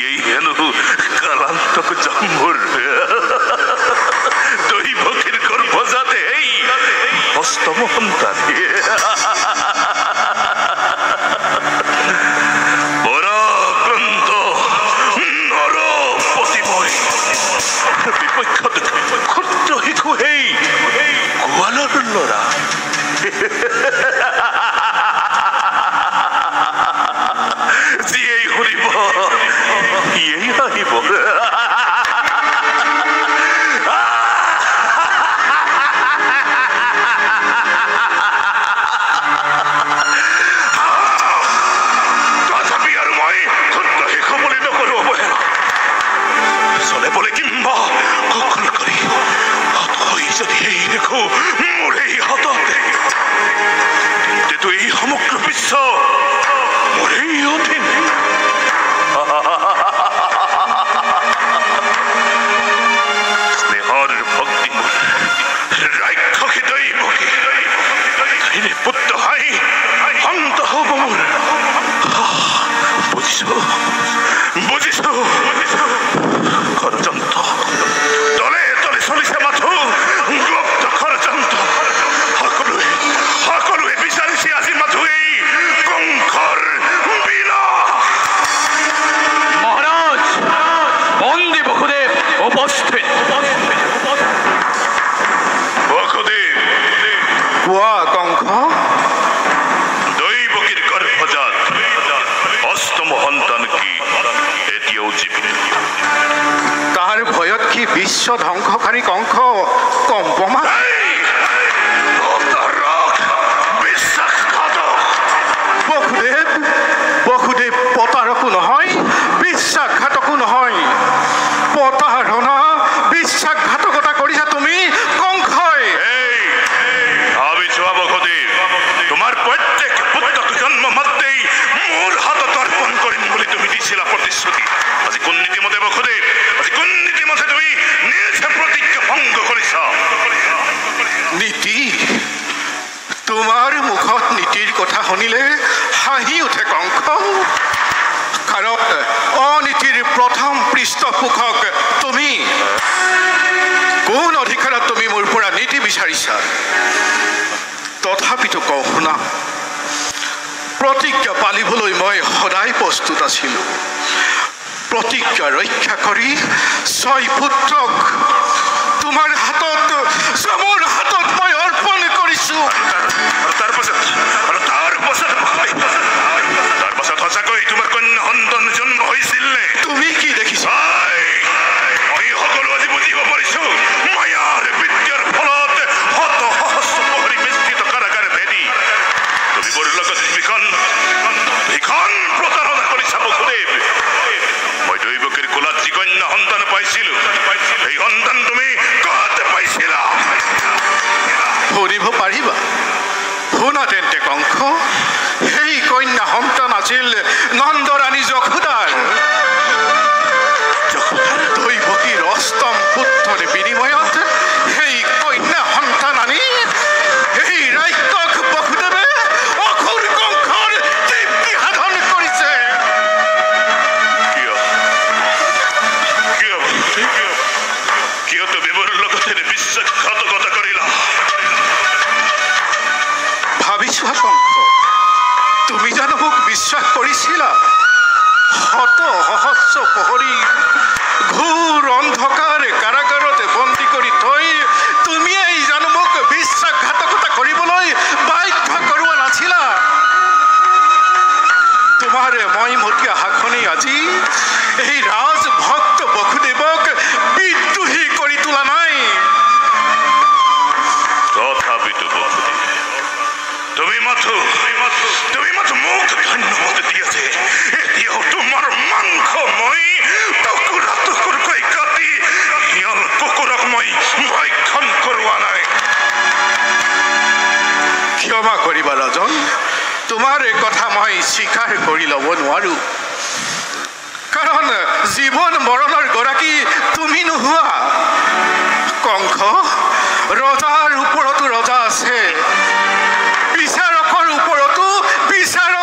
এই হেন কালান্তক জন্মৰ দৈবকেৰ গৰ্ভজাতে এই অষ্টম সন্তান পৰাক্ৰান্ত নৰপতিময় বিপক্ষত ক্ষুদ্ৰ শিশু সেই গোৱালৰ ল'ৰা যিয়েই শুনিব সিয়েই আহিব তথাপি আৰু মই ক্ষুদ্ৰ শিশু বুলি নকৰোঁ অৱহেলা চলে বলে কিম্বা কখল কৰি হৈ যদি সেই দেখো মোৰ এই হাতত তেন্তেতো এই সমগ্ৰ বিশ্ব মোৰ এই অধীন স্নেহৰ ভক্তি মোৰ ৰাক্ষসী দৈবকী তাইৰে পুত্ৰ হাই অন্ত হ'ব মোৰ বুজিছো ষড়যন্ত্ৰ তলে তলে চলিছে মাথো গুপ্ত ষড়যন্ত্ৰ সকলোৱে বিচাৰিছে আজি মাথো এই কংসৰ বিনাশ মহাৰাজ বন্দী বসুদেৱ উপস্থিত বসুদেৱ কোৱা কংস দৈবকীৰ গৰ্ভজাত অষ্টম সন্তান কি এতিয়াও জীৱিত তাৰ ভয়ত কি বিশ্ব ধ্বংসকাৰী কংস কম্পমান বসুদেৱ প্ৰতাৰকো নহয় বিশ্বাসঘাতকো নহয় প্ৰতাৰণা বিশ্বাসঘাতকতা কৰিছা তুমি কংসই ভাবি চোৱা বসুদেৱ তোমাৰ প্ৰত্যেক পুত্ৰক জন্ম মাত্ৰেই মোৰ হাতত অৰ্পণ কৰিম বুলি তুমি দিছিলা প্ৰতিশ্ৰুতি আজি কোন নীতিমতে বসুদেৱ আজি কোন নীতিমতে তুমি নিজে প্ৰতিজ্ঞা ভংগ কৰিছা নীতি তোমাৰ মুখত নীতিৰ কথা শুনিলে হাঁহি উঠে কংস কাৰণ অনীতিৰ প্ৰথম পৃষ্ঠপোষক তুমি কোন অধিকাৰত তুমি মোৰ পৰা নীতি বিচাৰিছা তথাপিতো কওঁ শুনা প্ৰতিজ্ঞা পালিবলৈ মই সদায় প্ৰস্তুত আছিলোঁ প্ৰতিজ্ঞা ৰক্ষা কৰি 6 পুত্ৰক তোমাৰ হাতত মোৰ হাতত মই অৰ্পণ কৰিছোঁ তাৰ পাছত সঁচাকৈ তোমাৰ কন্যা সন্তান জন্ম হৈছিল নে তুমি কি দেখিছা মই সকলো আজি বুজিব পাৰিছোঁ মায়াৰ বিদ্যাৰ ফলত শত সহস্ৰ প্ৰহৰী মিশ্ৰিত কাৰাগাৰ ভেদি তুমি মোৰ লগত ভীষণ প্ৰতাৰণা কৰিছা বসুদেৱ মই দৈবকীৰ কোলাত যি কন্যা সন্তান পাইছিলোঁ সেই সন্তান তুমি ক'ত পাইছিলা শুনিব পাৰিবা শুনা তেন্তে কংস সেই কন্যা সন্তান আছিল নন্দৰাণী যশোদাৰ দৈবকীৰ অষ্টম পুত্ৰৰ বিনিময়ত সেই কন্যা সন্তান আনি সেই ৰাক্ষস বসুদেৱে অসুৰ কংসৰ তৃপ্তি সাধন কৰিছে কিয় তুমি মোৰ লগতে বিশ্বাসঘাতকতা কৰিলা ভাবিছোৱা কংস তুমি জানো মোক বিশ্বাস কৰিছিলা শত সহস্ৰ প্ৰহৰী ঘোৰ অন্ধকাৰ কাৰাগাৰত বন্দী কৰি থৈ তুমিয়েই জানো মোক বিশ্বাসঘাতকতা কৰিবলৈ বাধ্য কৰোৱা নাছিলা তোমাৰ মইমতীয়া শাসনে আজি এই ৰাজভক্ত বসুদেৱক বিদ্ৰোহী কৰি তোলা নাই তথাপিতো বসুদেৱ তুমি মাথো মোক ধন্যবাদ দি আছে এতিয়াও তোমাৰ মাংস মই টুকুৰকৈ কাটি শিয়াল কুকুৰক মই ভক্ষণ কৰোৱা নাই ক্ষমা কৰিবা ৰাজন তোমাৰ এই কথা মই স্বীকাৰ কৰি ল'ব নোৱাৰো কাৰণ জীৱন মৰণৰ গৰাকী তুমি নোহোৱা কংস ৰজাৰ ওপৰতো ৰজা আছে বিচাৰকৰ ওপৰতো বিচাৰক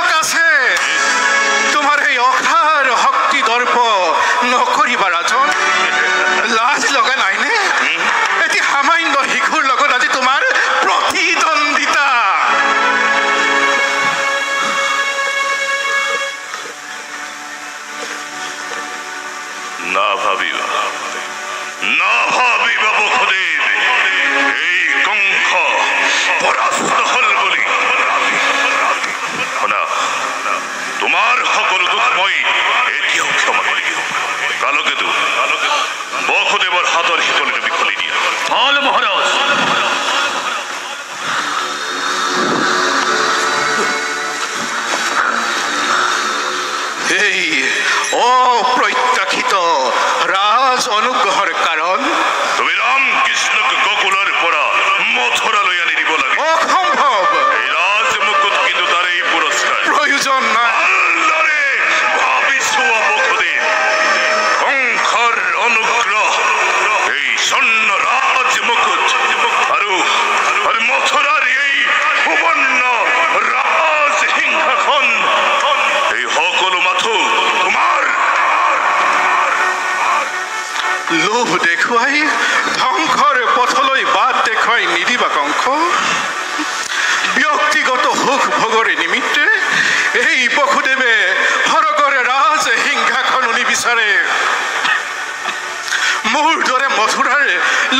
অনুগ্ৰহৰ কাৰণ তুমি ৰাম কৃষ্ণক গকুলৰ পৰা মথুৰালৈ আনি দিব লাগে অসম্ভৱ এই ৰাজ মুকুট কিন্তু তাৰ এই পুৰস্কাৰ প্ৰয়োজন নাই ভালদৰে ভাবি চোৱা বসুদেৱ কংসৰ অনুগ্ৰহ এই স্বৰ্ণ ৰাজ মুকুট আৰু মথুৰাৰ এই সুবৰ্ণ ৰাজ সিংহাসন এই সকলো মাথো তোমাৰ লোভ দেখুৱাই ধ্বংসৰ পথলৈ বাট দেখুৱাই নিদিবা কংস ব্যক্তিগত সুখ ভোগৰে নিমিত্তে এই বসুদেৱে সৰগৰে ৰাজ সিংহাসন নিবিচাৰে মোৰ দৰে মথুৰাৰ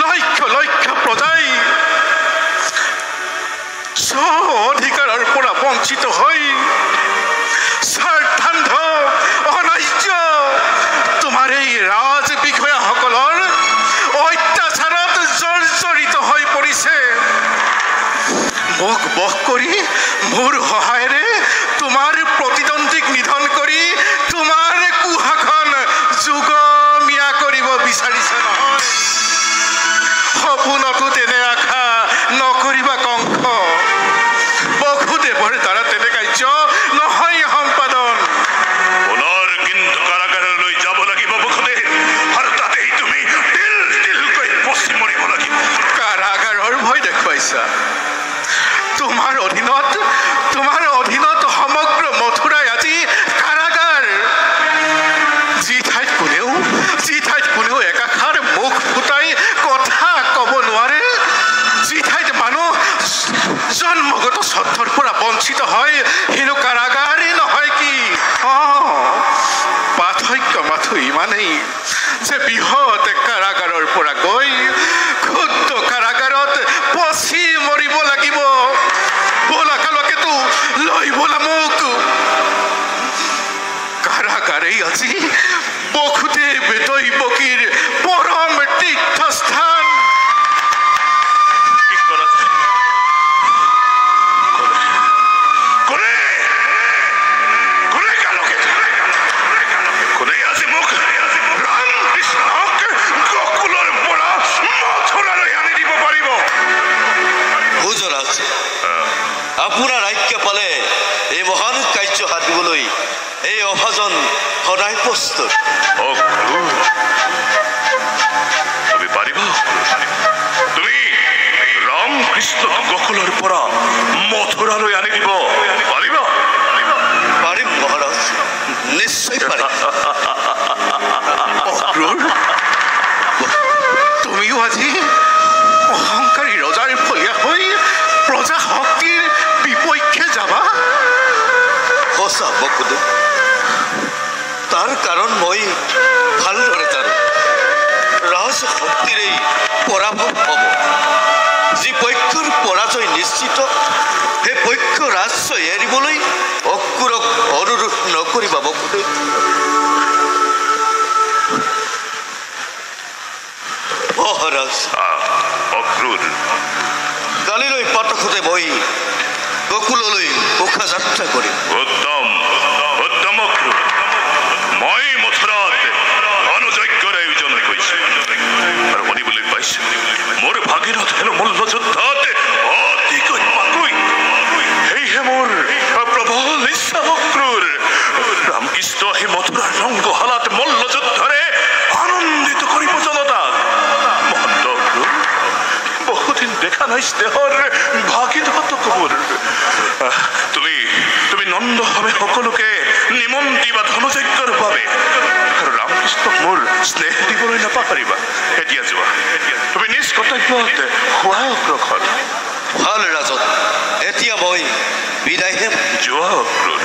লক্ষ লক্ষ প্ৰজাই স্ব অধিকাৰৰ পৰা বঞ্চিত হৈ স্বাৰ্থান্ধ অনাৰ্য তোমাৰ এই ৰাজ বিষয়াসকলৰ অত্যাচাৰত জৰ্জৰিত হৈ পৰিছে মোক বশ কৰি মোৰ সহায়েৰে তোমাৰ প্ৰতিদ্বন্দ্বীক নিধন কৰি তোমাৰ কুশাসন যুগমীয়া কৰিব বিচাৰিছে নহয় সপোনতো তেনে আশা নকৰিবা কংস বসুদেৱৰ দ্বাৰা তেনে কাৰ্য নহয় সম্পাদন পুনৰ কিন্তু কাৰাগাৰলৈ যাব লাগিব বসুদেৱ আৰু তাতেই তুমি তিল তিলকৈ পচি মৰিব লাগিব কাৰাগাৰৰ ভয় দেখুৱাইছা তোমাৰ অধীনত সমগ্ৰ মথুৰাই আজি কাৰাগাৰ যি ঠাইত কোনেও একাষাৰ মুখ ফুটাই কথা ক'ব নোৱাৰে যি ঠাইত মানুহ জন্মগত স্বত্বৰ পৰা বঞ্চিত হয় হেনো কাৰাগাৰেই নহয় কি পাৰ্থক্য মাথো ইমানেই যে বৃহৎ কাৰাগাৰৰ পৰা গৈ ক্ষুদ্ৰ কাৰাগাৰত পচি মৰিব লাগিব বোলাকালকেতো লৈ বোলা মোক কাৰাগাৰেই আজি বসুদেৱ দৈৱকীৰ পৰম তীৰ্থস্থান আপোনাৰ আজ্ঞা পালে এই মহান কাৰ্য সাধিবলৈ এই অভাজন সদায় প্ৰস্তুত তুমি পাৰিবা তুমি ৰাম কৃষ্ণক গকুলৰ পৰা মথুৰালৈ আনি দিব পাৰিবা পাৰিম মহাৰাজ নিশ্চয় পাৰিম তুমিও আজি অহংকাৰী ৰজাৰ ফলীয়া হৈ প্ৰজা শক্তিৰ বিপক্ষে যাবা সঁচা বসুদেৱ তাৰ কাৰণ মই ভালদৰে জানো ৰাজ শক্তিৰেই পৰাভৱ হ'ব যি পক্ষৰ পৰাজয় নিশ্চিত সেই পক্ষ ৰাজ্য এৰিবলৈ অক্ৰূৰক অনুৰোধ নকৰিবা বসুদেৱ মহাৰাজ অক্ৰূৰ কালিলৈ পাতকতে মই গকুললৈ মুখা যাত্ৰা কৰিম উত্তম অক্ৰূৰ মই মথুৰাত অনুযজ্ঞৰ আয়োজন কৰিছো আৰু শুনিবলৈ পাইছো মোৰ ভাগিৰত হেনো মল্লযুদ্ধত অতিকৈ পাকৈ সেয়েহে মোৰ প্ৰবল ইচ্ছা অক্ৰূৰ ৰামকৃষ্ণ আহি মথুৰাৰ ৰংগশালাত মল্লযুদ্ধৰে আনন্দিত কৰিব জনতাক মহন্ত অক্ৰূৰ বহুদিন দেখা নাই স্নেহৰ ভাগিৰথক মোৰ তুমি নন্দভাৱে সকলোকে নিমন্ত্ৰিবা ধনযজ্ঞৰ বাবে আৰু ৰামকৃষ্ণক মোৰ স্নেহ দিবলৈ নাপাহৰিবা এতিয়া যোৱা তুমি নিজ কৰ্তব্যত হোৱা অগ্ৰসৰ ভাল ৰাজন এতিয়া মই বিদায়হে যোৱা অক্ৰূৰ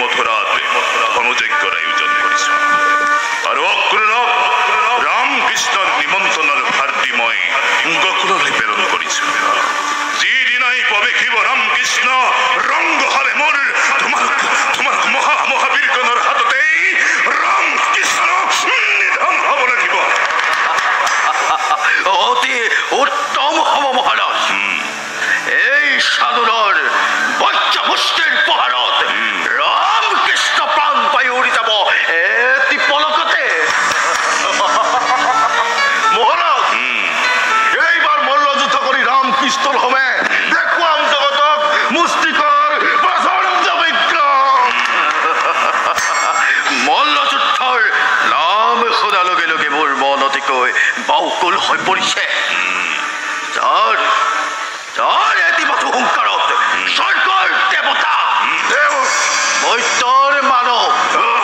মথুৰাত ধনুযজ্ঞৰ আয়োজন কৰিছো আৰু অক্ৰূৰক ৰামকৃষ্ণৰ নিমন্ত্ৰণৰ ভাৰ দি মই গোকুললৈ প্ৰেৰণ কৰিছো যিদিনাই প্ৰৱেশিব ৰামকৃষ্ণ ৰংগহাৰে মোৰ তোমাৰ মহাবীৰজনৰ হাততেই ৰামকৃষ্ণ নিধন হ'ব লাগিব অতি উত্তম হ'ব মহাৰাজ এই সাধুৰৰ বজ্ৰমুষ্টিৰ প্ৰহাৰত ৰামকৃষ্ণ প্ৰাণ পাই উৰি যাব এটি পলকতে মহাৰাজ এইবাৰ মল্লযুদ্ধ কৰি ৰামকৃষ্ণৰ সমে দেখুৱাম জগতক মুষ্টিকৰ প্ৰচণ্ড বিক্ৰম মল্লযুদ্ধৰ নাম শুনাৰ লগে লগে মোৰ মন অতিকৈ বাউকুল হৈ পৰিছে যাৰ এটি মাথো হুংকাৰত স্বৰ্গৰ দেৱতা মৈত্ৰৰ মানৱ